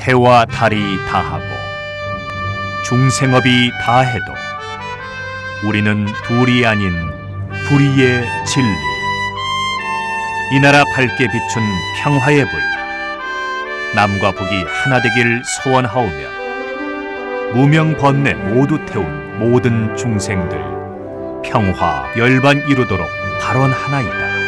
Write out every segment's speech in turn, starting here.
해와 달이 다하고 중생업이 다해도 우리는 둘이 아닌 불의의 진리, 이 나라 밝게 비춘 평화의 불, 남과 북이 하나 되길 소원하오며 무명 번뇌 모두 태운 모든 중생들 평화 열반 이루도록 발언하나이다.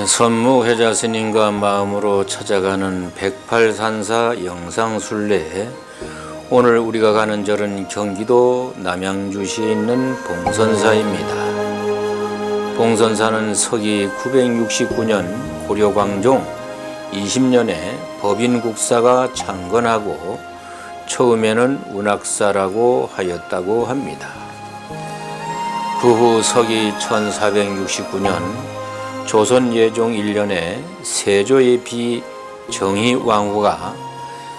선무회자 스님과 마음으로 찾아가는 108산사 영상순례. 오늘 우리가 가는 절은 경기도 남양주시에 있는 봉선사입니다. 봉선사는 서기 969년 고려광종 20년에 법인국사가 창건하고 처음에는 운학사라고 하였다고 합니다. 그 후 서기 1469년 조선 예종 1년에 세조의 비 정희왕후가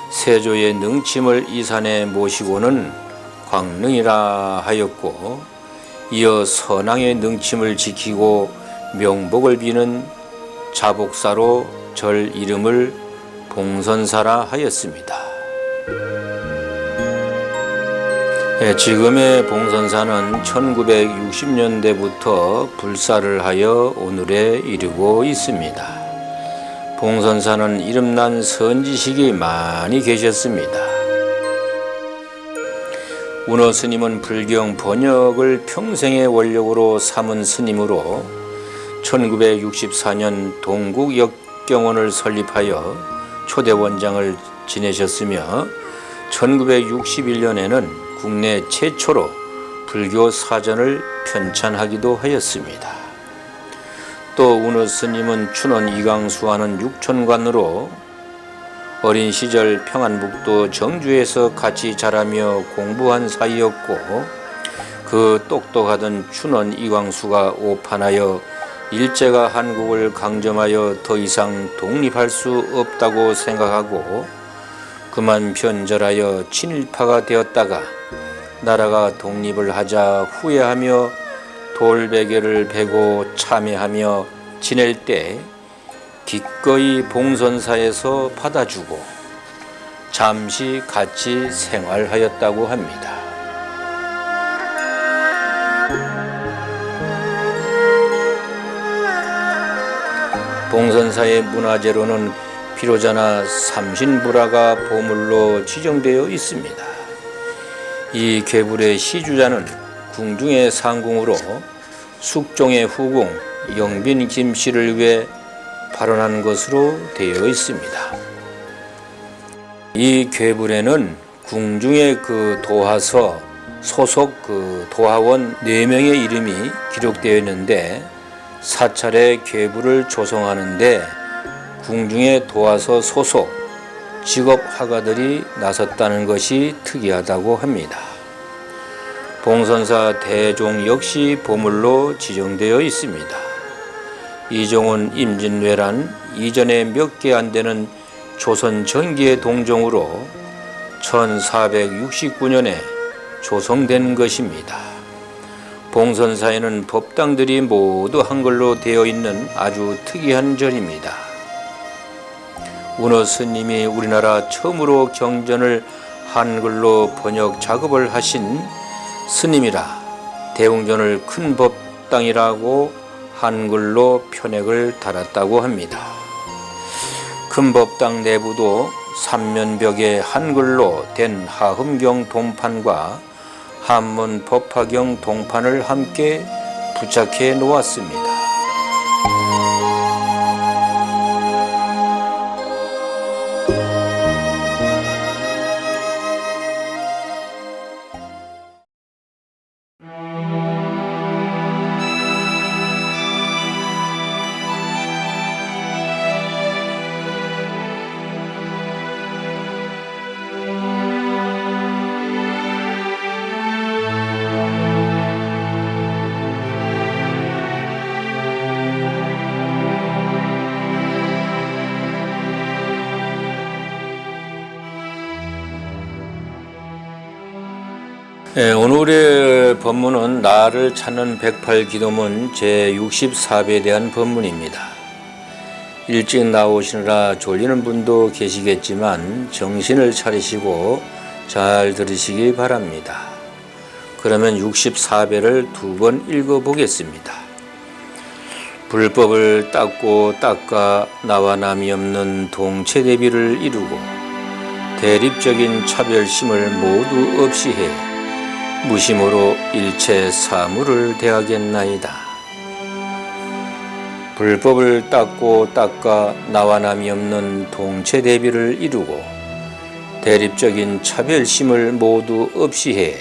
세조의 능침을 이산에 모시고는 광릉이라 하였고, 이어 선왕의 능침을 지키고 명복을 비는 자복사로 절 이름을 봉선사라 하였습니다. 지금의 봉선사는 1960년대부터 불사를 하여 오늘에 이르고 있습니다. 봉선사는 이름난 선지식이 많이 계셨습니다. 운어 스님은 불경 번역을 평생의 원력으로 삼은 스님으로 1964년 동국역경원을 설립하여 초대원장을 지내셨으며 1961년에는 국내 최초로 불교 사전을 편찬하기도 하였습니다. 또 운어 스님은 춘원 이광수와는 육촌관으로 어린 시절 평안북도 정주에서 같이 자라며 공부한 사이였고, 그 똑똑하던 춘원 이광수가 오판하여 일제가 한국을 강점하여 더 이상 독립할 수 없다고 생각하고 그만 변절하여 친일파가 되었다가 나라가 독립을 하자 후회하며 돌베개를 베고 참회하며 지낼 때 기꺼이 봉선사에서 받아주고 잠시 같이 생활하였다고 합니다. 봉선사의 문화재로는 비로자나 삼신불화가 보물로 지정되어 있습니다. 이 괴불의 시주자는 궁중의 상궁으로 숙종의 후궁 영빈 김씨를 위해 발원한 것으로 되어 있습니다. 이 괴불에는 궁중의 그 도하서 소속 그 도하원 4명의 이름이 기록되어 있는데, 사찰의 괴불을 조성하는데 궁중의 도하서 소속 직업 화가들이 나섰다는 것이 특이하다고 합니다. 봉선사 대종 역시 보물로 지정되어 있습니다. 이종은 임진왜란 이전에 몇 개 안 되는 조선 전기의 동종으로 1469년에 조성된 것입니다. 봉선사에는 법당들이 모두 한글로 되어 있는 아주 특이한 절입니다. 운어 스님이 우리나라 처음으로 경전을 한글로 번역 작업을 하신 스님이라 대웅전을 큰 법당이라고 한글로 표맥을 달았다고 합니다. 큰 법당 내부도 삼면벽에 한글로 된 하흠경 동판과 한문 법화경 동판을 함께 부착해 놓았습니다. 오늘의 법문은 나를 찾는 108기도문 제64배에 대한 법문입니다. 일찍 나오시느라 졸리는 분도 계시겠지만 정신을 차리시고 잘 들으시기 바랍니다. 그러면 64배를 2번 읽어보겠습니다. 불법을 닦고 닦아 나와 남이 없는 동체대비를 이루고 대립적인 차별심을 모두 없이 해 무심으로 일체 사물을 대하겠나이다. 불법을 닦고 닦아 나와 남이 없는 동체대비를 이루고 대립적인 차별심을 모두 없이 해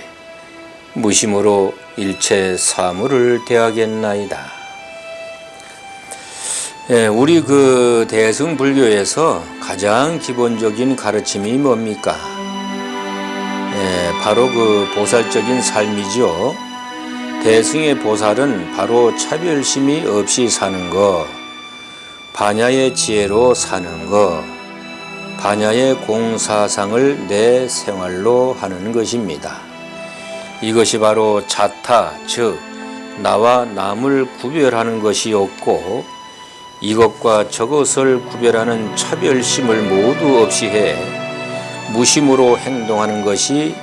무심으로 일체 사물을 대하겠나이다. 우리 대승불교에서 가장 기본적인 가르침이 뭡니까? 바로 보살적인 삶이죠. 대승의 보살은 바로 차별심이 없이 사는 것, 반야의 지혜로 사는 것, 반야의 공사상을 내 생활로 하는 것입니다. 이것이 바로 자타, 즉 나와 남을 구별하는 것이었고 이것과 저것을 구별하는 차별심을 모두 없이 해 무심으로 행동하는 것이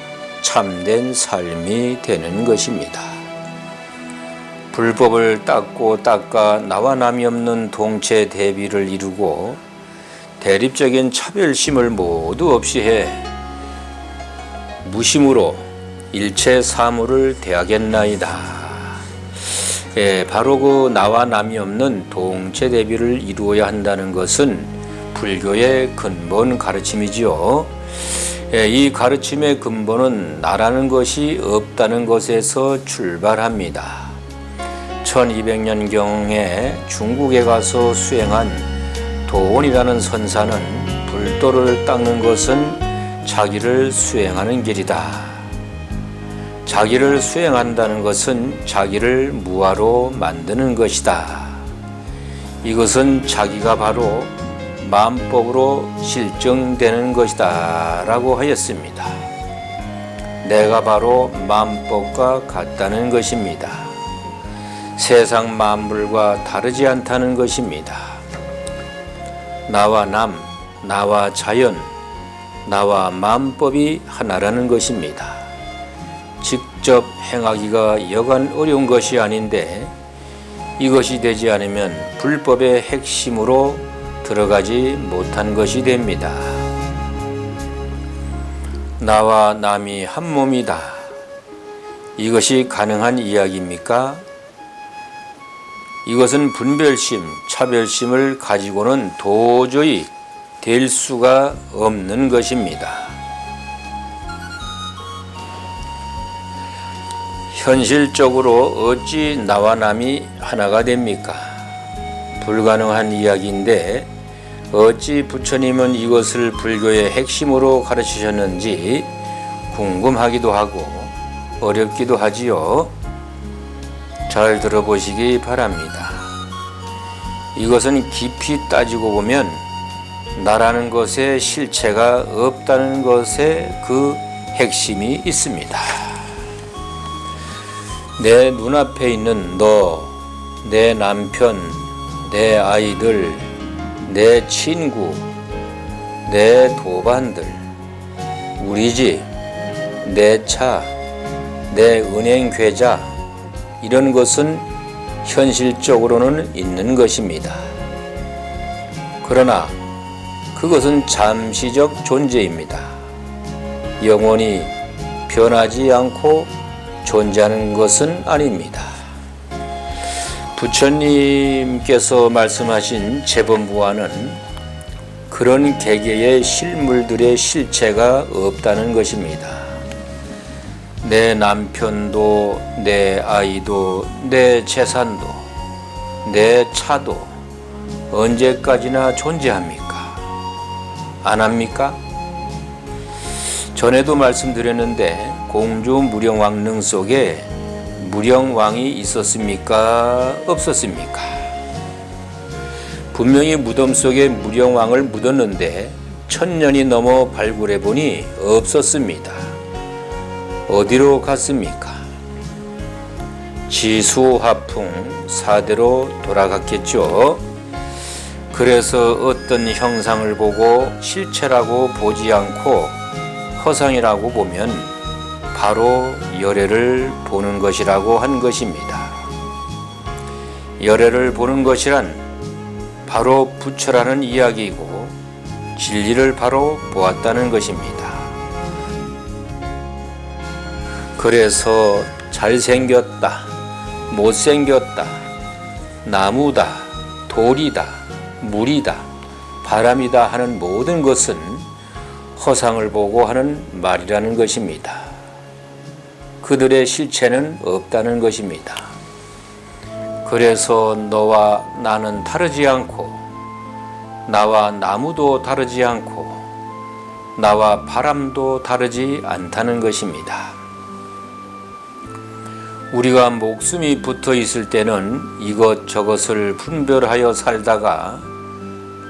참된 삶이 되는 것입니다. 불법을 닦고 닦아 나와 남이 없는 동체 대비를 이루고 대립적인 차별심을 모두 없이 해 무심으로 일체 사물을 대하겠나이다. 바로 나와 남이 없는 동체 대비를 이루어야 한다는 것은 불교의 근본 가르침이지요. 이 가르침의 근본은 나라는 것이 없다는 것에서 출발합니다. 1200년경에 중국에 가서 수행한 도원이라는 선사는 불도를 닦는 것은 자기를 수행하는 길이다. 자기를 수행한다는 것은 자기를 무아로 만드는 것이다. 이것은 자기가 바로 마음법으로 실증되는 것이다 라고 하였습니다. 내가 바로 마음법과 같다는 것입니다. 세상 만물과 다르지 않다는 것입니다. 나와 남, 나와 자연, 나와 마음법이 하나라는 것입니다. 직접 행하기가 여간 어려운 것이 아닌데 이것이 되지 않으면 불법의 핵심으로 들어가지 못한 것이 됩니다. 나와 남이 한 몸이다. 이것이 가능한 이야기입니까? 이것은 분별심, 차별심을 가지고는 도저히 될 수가 없는 것입니다. 현실적으로 어찌 나와 남이 하나가 됩니까? 불가능한 이야기인데 어찌 부처님은 이것을 불교의 핵심으로 가르치셨는지 궁금하기도 하고 어렵기도 하지요. 잘 들어보시기 바랍니다. 이것은 깊이 따지고 보면 나라는 것에 실체가 없다는 것에 그 핵심이 있습니다. 내 눈앞에 있는 너, 내 남편, 내 아이들, 내 친구, 내 도반들, 우리 집, 내 차, 내 은행 계좌, 이런 것은 현실적으로는 있는 것입니다. 그러나 그것은 잠시적 존재입니다. 영원히 변하지 않고 존재하는 것은 아닙니다. 부처님께서 말씀하신 재범부와는 그런 개개의 실물들의 실체가 없다는 것입니다. 내 남편도, 내 아이도, 내 재산도, 내 차도 언제까지나 존재합니까? 안 합니까? 전에도 말씀드렸는데 공주 무령왕릉 속에 무령왕이 있었습니까? 없었습니까? 분명히 무덤 속에 무령왕을 묻었는데 1000년이 넘어 발굴해 보니 없었습니다. 어디로 갔습니까? 지수화풍 사대로 돌아갔겠죠. 그래서 어떤 형상을 보고 실체라고 보지 않고 허상이라고 보면 바로 열애를 보는 것이라고 한 것입니다. 열애를 보는 것이란 바로 부처라는 이야기이고 진리를 바로 보았다는 것입니다. 그래서 잘생겼다, 못생겼다, 나무다, 돌이다, 물이다, 바람이다 하는 모든 것은 허상을 보고 하는 말이라는 것입니다. 그들의 실체는 없다는 것입니다. 그래서 너와 나는 다르지 않고, 나와 나무도 다르지 않고, 나와 바람도 다르지 않다는 것입니다. 우리가 목숨이 붙어 있을 때는 이것저것을 분별하여 살다가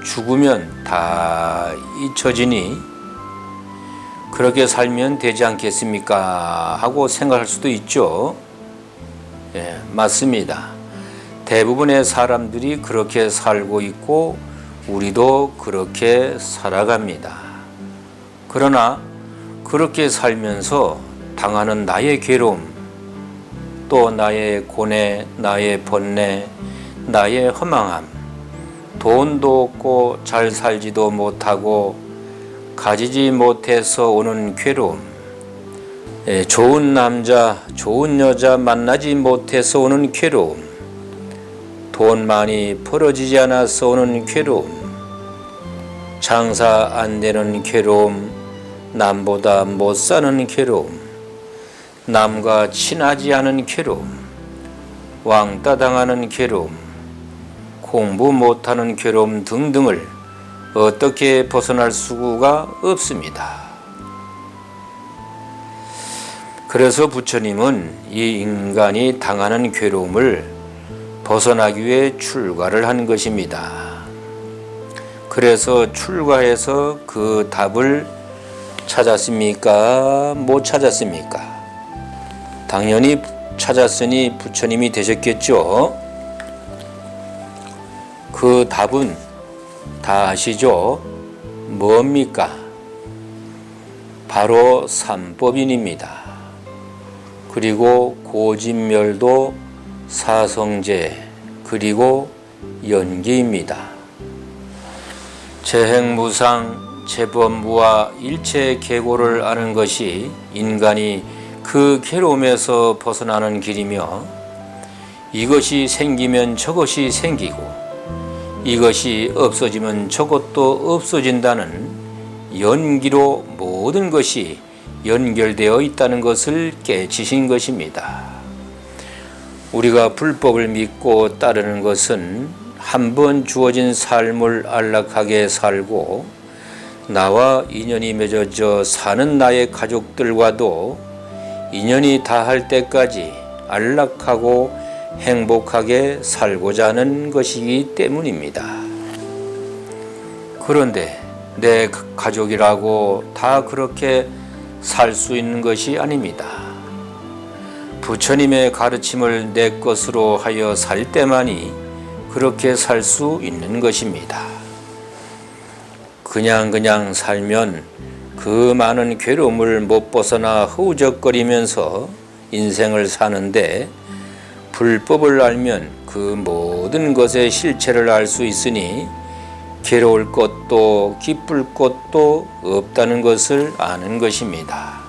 죽으면 다 잊혀지니 그렇게 살면 되지 않겠습니까? 하고 생각할 수도 있죠. 예, 맞습니다. 대부분의 사람들이 그렇게 살고 있고 우리도 그렇게 살아갑니다. 그러나 그렇게 살면서 당하는 나의 괴로움, 또 나의 고뇌, 나의 번뇌, 나의 허망함, 돈도 없고 잘 살지도 못하고 가지지 못해서 오는 괴로움, 좋은 남자, 좋은 여자 만나지 못해서 오는 괴로움, 돈 많이 벌어지지 않아서 오는 괴로움, 장사 안 되는 괴로움, 남보다 못 사는 괴로움, 남과 친하지 않은 괴로움, 왕따 당하는 괴로움, 공부 못하는 괴로움 등등을 어떻게 벗어날 수가 없습니다. 그래서 부처님은 이 인간이 당하는 괴로움을 벗어나기 위해 출가를 한 것입니다. 그래서 출가해서 그 답을 찾았습니까? 못 찾았습니까? 당연히 찾았으니 부처님이 되셨겠죠. 그 답은 다 아시죠? 뭡니까? 바로 삼법인입니다. 그리고 고진멸도, 사성제, 그리고 연기입니다. 재행무상, 재범무와 일체 계고를 아는 것이 인간이 그 괴로움에서 벗어나는 길이며, 이것이 생기면 저것이 생기고 이것이 없어지면 저것도 없어진다는 연기로 모든 것이 연결되어 있다는 것을 깨치신 것입니다. 우리가 불법을 믿고 따르는 것은 한 번 주어진 삶을 안락하게 살고 나와 인연이 맺어져 사는 나의 가족들과도 인연이 다할 때까지 안락하고 행복하게 살고자 하는 것이기 때문입니다. 그런데 내 가족이라고 다 그렇게 살 수 있는 것이 아닙니다. 부처님의 가르침을 내 것으로 하여 살 때만이 그렇게 살 수 있는 것입니다. 그냥 살면 그 많은 괴로움을 못 벗어나 허우적거리면서 인생을 사는데, 불법을 알면 그 모든 것의 실체를 알 수 있으니 괴로울 것도 기쁠 것도 없다는 것을 아는 것입니다.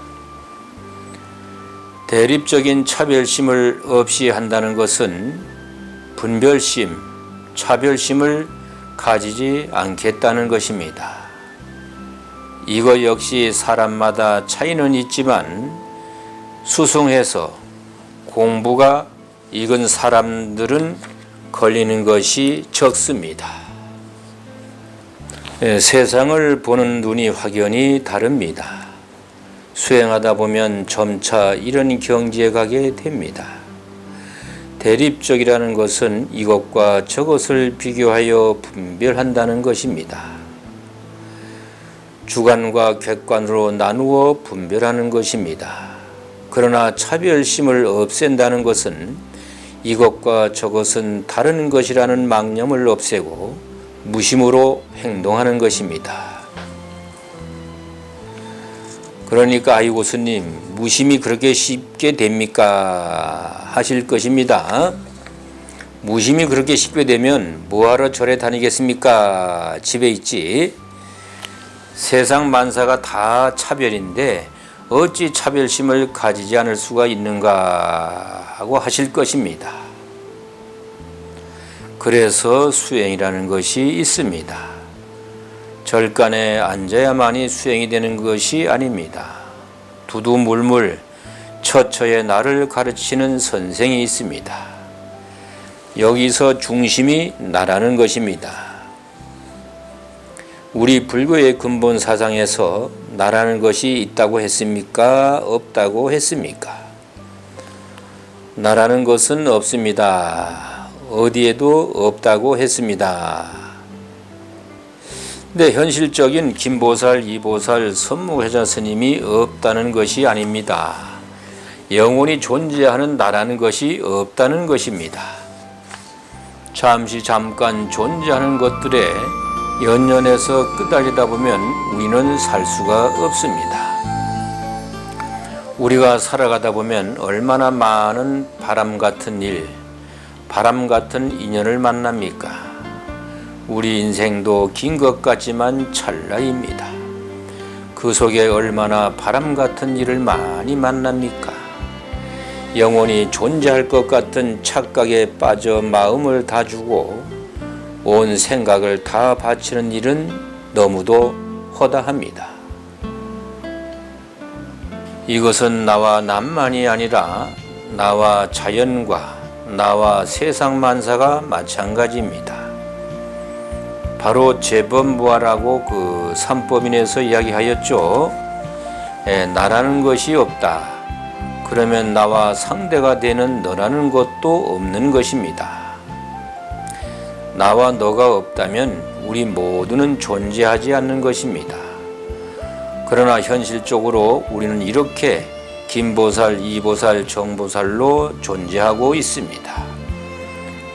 대립적인 차별심을 없이 한다는 것은 분별심, 차별심을 가지지 않겠다는 것입니다. 이거 역시 사람마다 차이는 있지만 수승해서 공부가 익은 사람들은 걸리는 것이 적습니다. 세상을 보는 눈이 확연히 다릅니다. 수행하다 보면 점차 이런 경지에 가게 됩니다. 대립적이라는 것은 이것과 저것을 비교하여 분별한다는 것입니다. 주관과 객관으로 나누어 분별하는 것입니다. 그러나 차별심을 없앤다는 것은 이것과 저것은 다른 것이라는 망념을 없애고 무심으로 행동하는 것입니다. 그러니까 아이고 스님, 무심이 그렇게 쉽게 됩니까? 하실 것입니다. 무심이 그렇게 쉽게 되면 뭐하러 절에 다니겠습니까? 집에 있지. 세상 만사가 다 차별인데 어찌 차별심을 가지지 않을 수가 있는가 하고 하실 것입니다. 그래서 수행이라는 것이 있습니다. 절간에 앉아야만이 수행이 되는 것이 아닙니다. 두두물물 처처에 나를 가르치는 선생이 있습니다. 여기서 중심이 나라는 것입니다. 우리 불교의 근본 사상에서 나라는 것이 있다고 했습니까? 없다고 했습니까? 나라는 것은 없습니다. 어디에도 없다고 했습니다. 근데 현실적인 김보살, 이보살, 선무회자 스님이 없다는 것이 아닙니다. 영원히 존재하는 나라는 것이 없다는 것입니다. 잠깐 존재하는 것들에 연연해서 끄달리다 보면 우리는 살 수가 없습니다. 우리가 살아가다 보면 얼마나 많은 바람 같은 일, 바람 같은 인연을 만납니까? 우리 인생도 긴 것 같지만 찰나입니다. 그 속에 얼마나 바람 같은 일을 많이 만납니까? 영원히 존재할 것 같은 착각에 빠져 마음을 다 주고 온 생각을 다 바치는 일은 너무도 허다합니다. 이것은 나와 남만이 아니라 나와 자연과 나와 세상 만사가 마찬가지입니다. 바로 재범부활하고 그 삼법인에서 이야기하였죠. 나라는 것이 없다. 그러면 나와 상대가 되는 너라는 것도 없는 것입니다. 나와 너가 없다면 우리 모두는 존재하지 않는 것입니다. 그러나 현실적으로 우리는 이렇게 김보살, 이보살, 정보살로 존재하고 있습니다.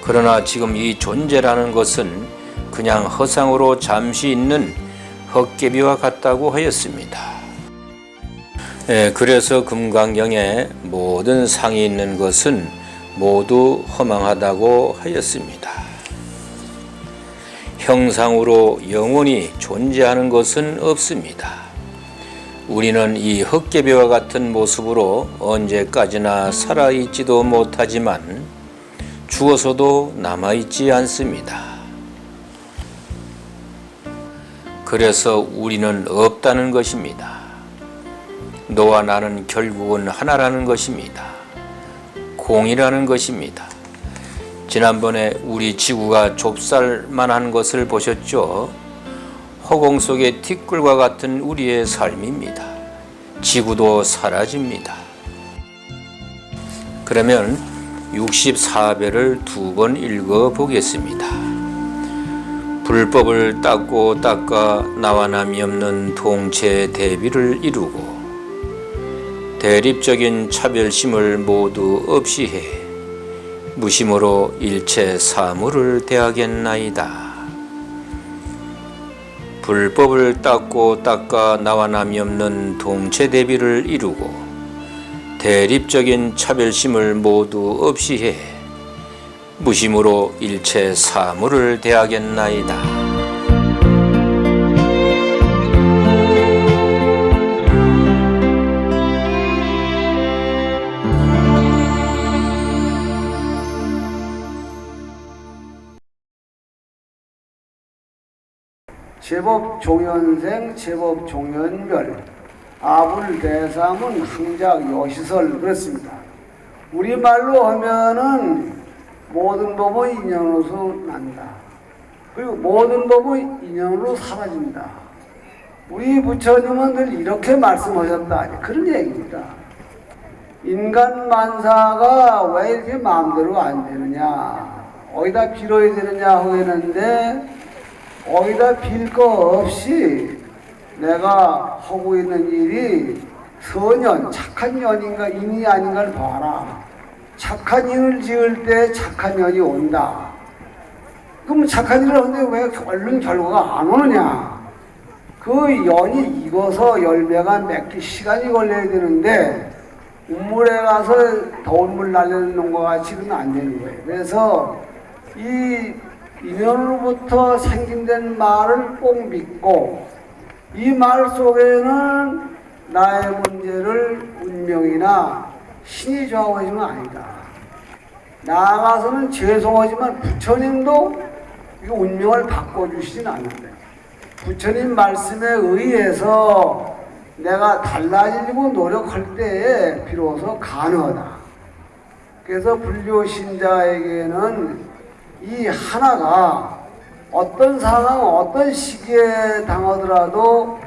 그러나 지금 이 존재라는 것은 그냥 허상으로 잠시 있는 헛개비와 같다고 하였습니다. 그래서 금강경에 모든 상이 있는 것은 모두 허망하다고 하였습니다. 형상으로 영원히 존재하는 것은 없습니다. 우리는 이 헛개비와 같은 모습으로 언제까지나 살아있지도 못하지만 죽어서도 남아있지 않습니다. 그래서 우리는 없다는 것입니다. 너와 나는 결국은 하나라는 것입니다. 공이라는 것입니다. 지난번에 우리 지구가 좁쌀만한 것을 보셨죠? 허공 속의 티끌과 같은 우리의 삶입니다. 지구도 사라집니다. 그러면 64배를 2번 읽어 보겠습니다. 불법을 닦고 닦아 나와 남이 없는 동체 대비를 이루고 대립적인 차별심을 모두 없이 해 무심으로 일체 사물을 대하겠나이다. 불법을 닦고 닦아 나와 남이 없는 동체 대비를 이루고 대립적인 차별심을 모두 없이 해 무심으로 일체 사물을 대하겠나이다. 제법 종연생, 제법 종연별, 아불대삼은 항작 요시설 그렇습니다. 우리말로 하면은 모든 법의 인연으로서 난다. 그리고 모든 법의 인연으로 사라진다. 우리 부처님은 늘 이렇게 말씀하셨다. 그런 얘기입니다. 인간 만사가 왜 이렇게 마음대로 안 되느냐, 어디다 빌어야 되느냐 하겠는데 어디다 빌 거 없이 내가 하고 있는 일이 선연, 착한 년인가 인이 아닌가를 봐라. 착한 인을 지을 때 착한 년이 온다. 그럼 착한 일을 하는데 왜 얼른 결과가 안 오느냐? 그 연이 익어서 열매가 맺기 시간이 걸려야 되는데 우물에 가서 더운 물 날려놓는 것 같이는 안 되는 거예요. 그래서 이 인연으로부터 생긴된 말을 꼭 믿고 이 말 속에는 나의 문제를 운명이나 신이 정하지는 아니다. 나아가서는 죄송하지만 부처님도 이 운명을 바꿔주시진 않는데 부처님 말씀에 의해서 내가 달라지려고 노력할 때에 비로소 가능하다. 그래서 불교신자에게는 이 하나가 어떤 상황, 어떤 시기에 당하더라도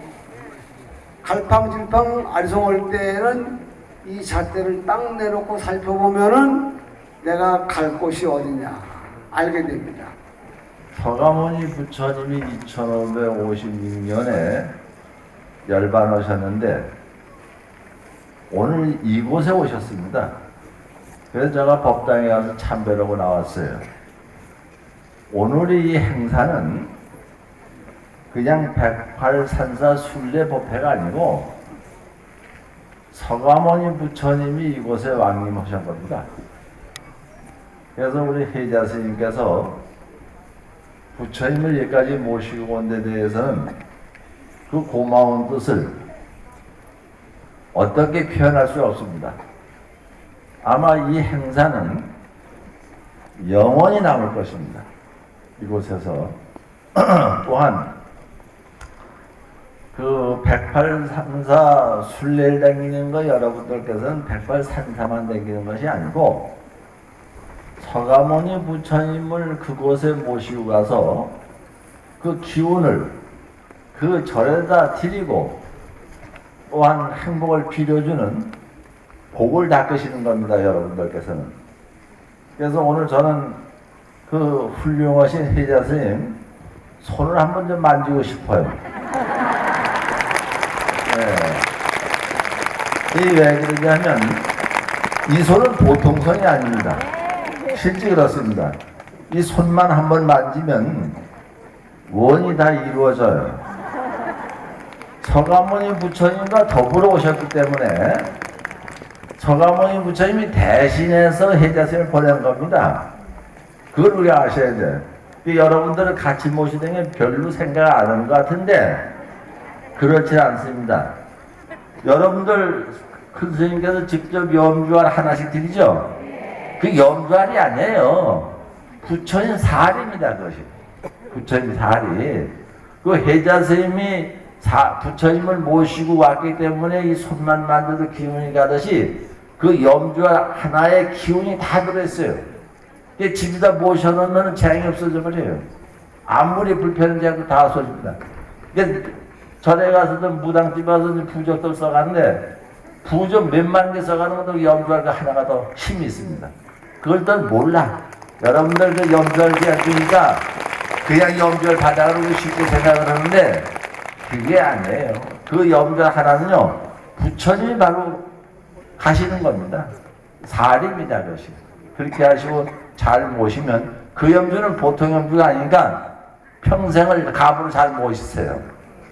갈팡질팡 아리송할 때에는 이 잣대를 딱 내놓고 살펴보면은 내가 갈 곳이 어디냐 알게 됩니다. 서가모니 부처님이 2556년에 열반하셨는데 오늘 이곳에 오셨습니다. 그래서 제가 법당에 가서 참배하고 나왔어요. 오늘 이 행사는 그냥 108산사 순례법회가 아니고 서가모니 부처님이 이곳에 왕림하신 겁니다. 그래서 우리 혜자 스님께서 부처님을 여기까지 모시고 온 데 대해서는 그 고마운 뜻을 어떻게 표현할 수 없습니다. 아마 이 행사는 영원히 남을 것입니다. 이곳에서 또한 그 108산사 순례를 다니는 거 여러분들께서는 108산사만 다니는 것이 아니고 서가모니 부처님을 그곳에 모시고 가서 그 기운을 그 절에다 드리고 또한 행복을 빌어주는 복을 닦으시는 겁니다. 여러분들께서는. 그래서 오늘 저는 그 훌륭하신 혜자 스님 손을 한번 좀 만지고 싶어요. 네. 이 왜 그러냐면 이 손은 보통 손이 아닙니다. 실제 그렇습니다. 이 손만 한번 만지면 원이 다 이루어져요. 서가모니 부처님과 더불어 오셨기 때문에 서가모니 부처님이 대신해서 혜자스님을 보낸 겁니다. 그걸 우리가 아셔야 돼요. 여러분들은 같이 모시는 게 별로 생각 안 하는 것 같은데 그렇지 않습니다. 여러분들 큰 스님께서 직접 염주알 하나씩 드리죠? 그 염주알이 아니에요. 부처님 살입니다. 그것이. 부처님 살이. 그 혜자 스님이 부처님을 모시고 왔기 때문에 이 손만 만져도 기운이 가듯이 그 염주알 하나의 기운이 다 들어있어요. 집에다 모셔놓으면 재앙이 없어져 버려요. 아무리 불편한지 않고 다 없어집니다. 절에 가서도 무당집 와서 부적도 써가는데 부적 몇만 개 써가는 것도 염주알 하나가 더 힘이 있습니다. 그걸 또 몰라. 여러분들 그 염주알 주니까 그냥 염주알 받아가는 거 쉽게 생각을 하는데 그게 아니에요. 그 염주알 하나는요 부처님이 바로 하시는 겁니다. 살입니다. 그것이. 그렇게 하시고 잘 모시면 그 염주는 보통 염주가 아니니까 평생을 가부로 잘 모시세요.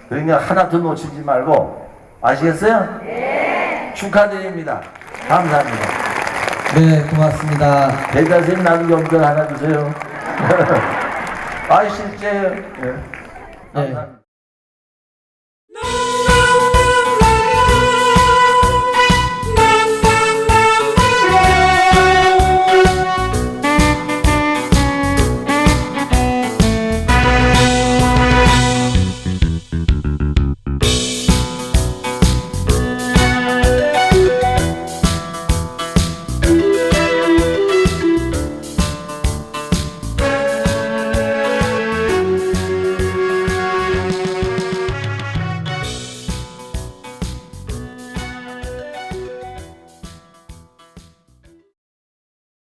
그러니까 하나 더 놓치지 말고 아시겠어요? 네. 축하드립니다. 감사합니다. 네, 고맙습니다. 대자님 나도 염전 하나 주세요. 아 실제요. 네. 감사합니다.